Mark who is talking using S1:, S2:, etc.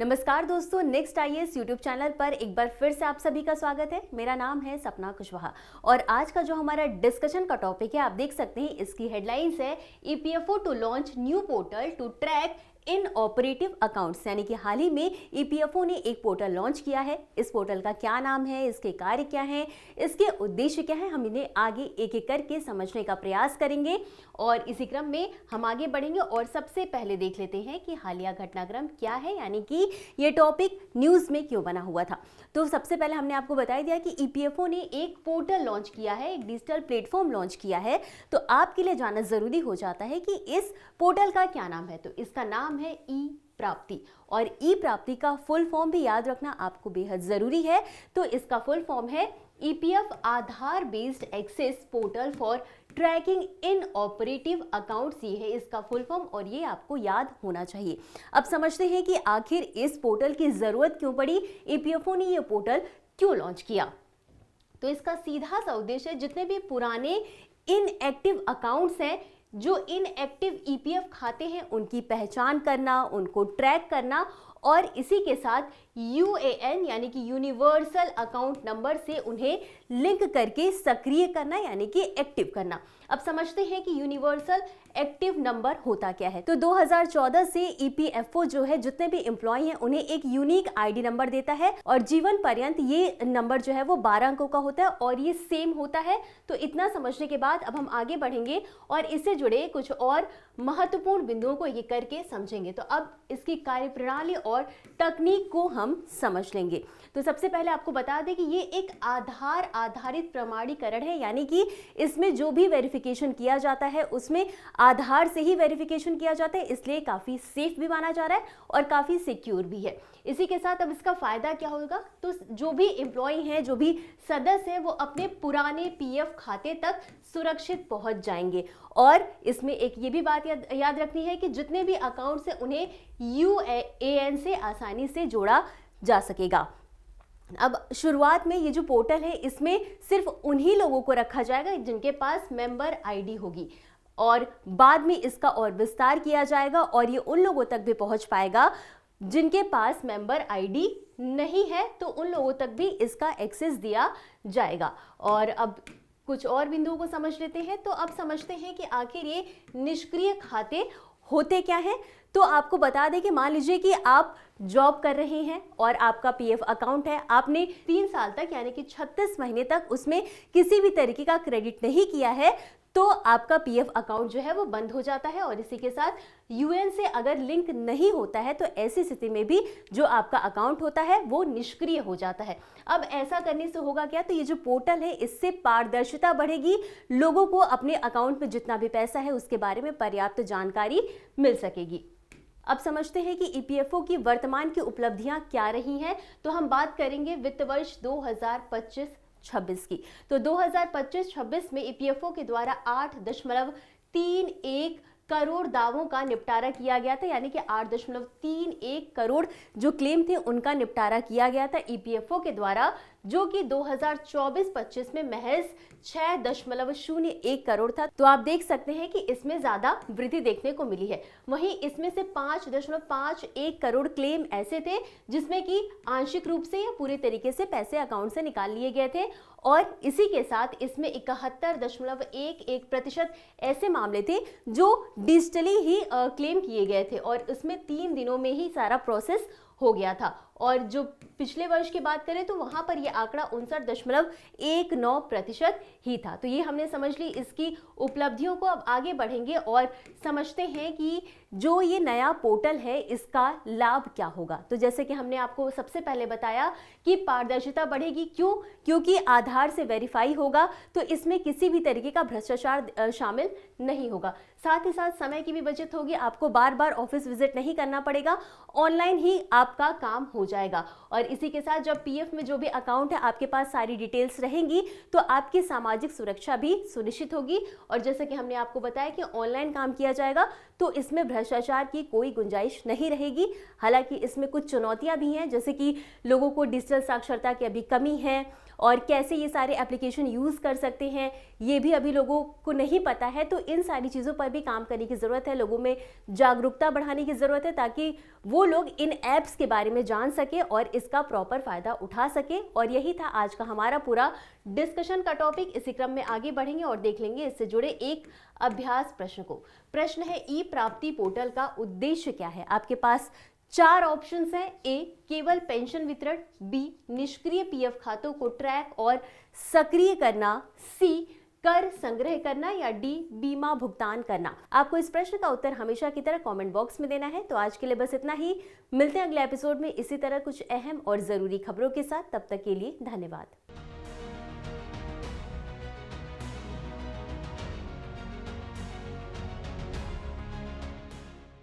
S1: नमस्कार दोस्तों, next IAS YouTube channel पर एक बार फिर से आप सभी का स्वागत है। मेरा नाम है सपना कुशवाहा और आज का जो हमारा डिस्कशन का टॉपिक है आप देख सकते हैं, इसकी हेडलाइंस है EPFO to launch new portal to track in operative accounts. यानी कि हाल ही में ईपीएफओ ने एक पोर्टल लॉन्च किया है। इस पोर्टल का क्या नाम है, इसके कार्य क्या हैं, इसके उद्देश्य क्या है, हम इन्हें आगे एक एक करके समझने का प्रयास करेंगे और इसी क्रम में हम आगे बढ़ेंगे। और सबसे पहले देख लेते हैं कि हालिया घटनाक्रम क्या है, यानी कि ये टॉपिक न्यूज़ में क्यों बना हुआ था। तो सबसे पहले हमने आपको बता दिया कि ईपीएफओ ने एक पोर्टल लॉन्च किया है, एक डिजिटल प्लेटफॉर्म लॉन्च किया है। तो आपके लिए जानना जरूरी हो जाता है कि इस पोर्टल का क्या नाम है। तो इसका नाम है ई प्राप्ति और ई प्राप्ति का फुल फॉर्म भी याद रखना आपको बेहद जरूरी है। तो इसका फुल फॉर्म है EPF Aadhaar based access portal for tracking in operative accounts. ये है इसका फुल फॉर्म और ये आपको याद होना चाहिए। अब समझते हैं कि आखिर इस पोर्टल की जरूरत क्यों पड़ी, ईपीएफओ ने ये पोर्टल क्यों लॉन्च किया। तो इसका सीधा सा उद्देश्य जितने भी पुराने इनएक्टिव अकाउंट्स हैं, जो इनएक्टिव ईपीएफ खाते हैं, उनकी पहचान करना, उनको ट्रैक करना और इसी के साथ यूएएन यानी कि यूनिवर्सल अकाउंट नंबर से उन्हें लिंक करके सक्रिय करना यानी कि एक्टिव करना। अब समझते हैं कि यूनिवर्सल एक्टिव नंबर होता क्या है। तो 2014 से ईपीएफओ जो है जितने भी एम्प्लॉय हैं उन्हें एक यूनिक आईडी नंबर देता है और जीवन पर्यंत ये नंबर जो है वो 12 अंकों का होता है और ये सेम होता है। तो इतना समझने के बाद अब हम आगे बढ़ेंगे और इससे जुड़े कुछ और महत्वपूर्ण बिंदुओं को ये करके समझेंगे। तो अब इसकी कार्यप्रणाली और तकनीक को हम समझ लेंगे। तो सबसे पहले आपको बता दें कि ये एक आधार आधारित प्रमाणीकरण है, यानी कि इसमें जो भी वेरिफिकेशन किया जाता है उसमें आधार से ही वेरिफिकेशन किया जाता है, इसलिए काफ़ी सेफ भी माना जा रहा है और काफ़ी सिक्योर भी है। इसी के साथ अब इसका फ़ायदा क्या होगा, तो जो भी एम्प्लॉय हैं, जो भी सदस्य हैं, वो अपने पुराने पीएफ खाते तक सुरक्षित पहुंच जाएंगे। और इसमें एक ये भी बात याद रखनी है कि जितने भी अकाउंट्स हैं उन्हें यूएएन से आसानी से जोड़ा जा सकेगा। अब शुरुआत में ये जो पोर्टल है इसमें सिर्फ उन्हीं लोगों को रखा जाएगा जिनके पास मेंबर आईडी होगी और बाद में इसका और विस्तार किया जाएगा और ये उन लोगों तक भी पहुंच पाएगा जिनके पास मेंबर आईडी नहीं है, तो उन लोगों तक भी इसका एक्सेस दिया जाएगा। और अब कुछ और बिंदुओं को समझ लेते हैं। तो अब समझते हैं कि आखिर ये निष्क्रिय खाते होते क्या हैं। तो आपको बता दें कि मान लीजिए कि आप जॉब कर रहे हैं और आपका पीएफ अकाउंट है, आपने 3 साल तक यानी कि 36 महीने तक उसमें किसी भी तरीके का क्रेडिट नहीं किया है, तो आपका पीएफ अकाउंट जो है वो बंद हो जाता है और इसी के साथ यूएन से अगर लिंक नहीं होता है तो ऐसी स्थिति में भी जो आपका अकाउंट होता है वो निष्क्रिय हो जाता है। अब ऐसा करने से होगा क्या, तो ये जो पोर्टल है इससे पारदर्शिता बढ़ेगी, लोगों को अपने अकाउंट में जितना भी पैसा है उसके बारे में पर्याप्त जानकारी मिल सकेगी। अब समझते हैं कि ईपीएफओ की वर्तमान की उपलब्धियां क्या रही हैं। तो हम बात करेंगे वित्त वर्ष 2025-26 की। तो 2025-26 में ईपीएफओ के द्वारा 8.31 करोड़ दावों का निपटारा किया गया था, यानी कि 8.31 करोड़ जो क्लेम थे उनका निपटारा किया गया था ईपीएफओ के द्वारा, जो कि 2024-25 में महज 6.01 करोड़ था। तो आप देख सकते हैं कि इसमें ज्यादा वृद्धि देखने को मिली है। वहीं इसमें से 5.51 करोड़ क्लेम ऐसे थे जिसमें कि आंशिक रूप से या पूरे तरीके से पैसे अकाउंट से निकाल लिए गए थे और इसी के साथ इसमें 71.11% ऐसे मामले थे जो डिजिटली ही क्लेम किए गए थे और इसमें 3 दिनों में ही सारा प्रोसेस हो गया था। और जो पिछले वर्ष की बात करें तो वहां पर यह आंकड़ा 59.19% ही था। तो ये हमने समझ ली इसकी उपलब्धियों को। अब आगे बढ़ेंगे और समझते हैं कि जो ये नया पोर्टल है इसका लाभ क्या होगा। तो जैसे कि हमने आपको सबसे पहले बताया कि पारदर्शिता बढ़ेगी। क्यों? क्योंकि आधार से वेरीफाई होगा तो इसमें किसी भी तरीके का भ्रष्टाचार शामिल नहीं होगा। साथ ही साथ समय की भी बचत होगी, आपको बार बार ऑफिस विजिट नहीं करना पड़ेगा, ऑनलाइन ही आपका काम हो जाएगा। और इसी के साथ जब पीएफ में जो भी अकाउंट है आपके पास सारी डिटेल्स रहेंगी तो आपकी सामाजिक सुरक्षा भी सुनिश्चित होगी। और जैसे कि हमने आपको बताया कि ऑनलाइन काम किया जाएगा तो इसमें भ्रष्टाचार की कोई गुंजाइश नहीं रहेगी। हालांकि इसमें कुछ चुनौतियां भी हैं, जैसे कि लोगों को डिजिटल साक्षरता की अभी कमी है और कैसे ये सारे एप्लीकेशन यूज़ कर सकते हैं ये भी अभी लोगों को नहीं पता है। तो इन सारी चीज़ों पर भी काम करने की ज़रूरत है, लोगों में जागरूकता बढ़ाने की ज़रूरत है ताकि वो लोग इन ऐप्स के बारे में जान सके और इसका प्रॉपर फ़ायदा उठा सके। और यही था आज का हमारा पूरा डिस्कशन का टॉपिक। इसी क्रम में आगे बढ़ेंगे और देख लेंगे इससे जुड़े एक अभ्यास प्रश्न को। प्रश्न है, ई प्राप्ति पोर्टल का उद्देश्य क्या है? आपके पास 4 ऑप्शंस हैं। ए, केवल पेंशन वितरण, बी, निष्क्रिय पीएफ खातों को ट्रैक और सक्रिय करना, सी, कर संग्रह करना, या डी, बीमा भुगतान करना। आपको इस प्रश्न का उत्तर हमेशा की तरह कमेंट बॉक्स में देना है। तो आज के लिए बस इतना ही। मिलते हैं अगले एपिसोड में इसी तरह कुछ अहम और जरूरी खबरों के साथ। तब तक के लिए धन्यवाद।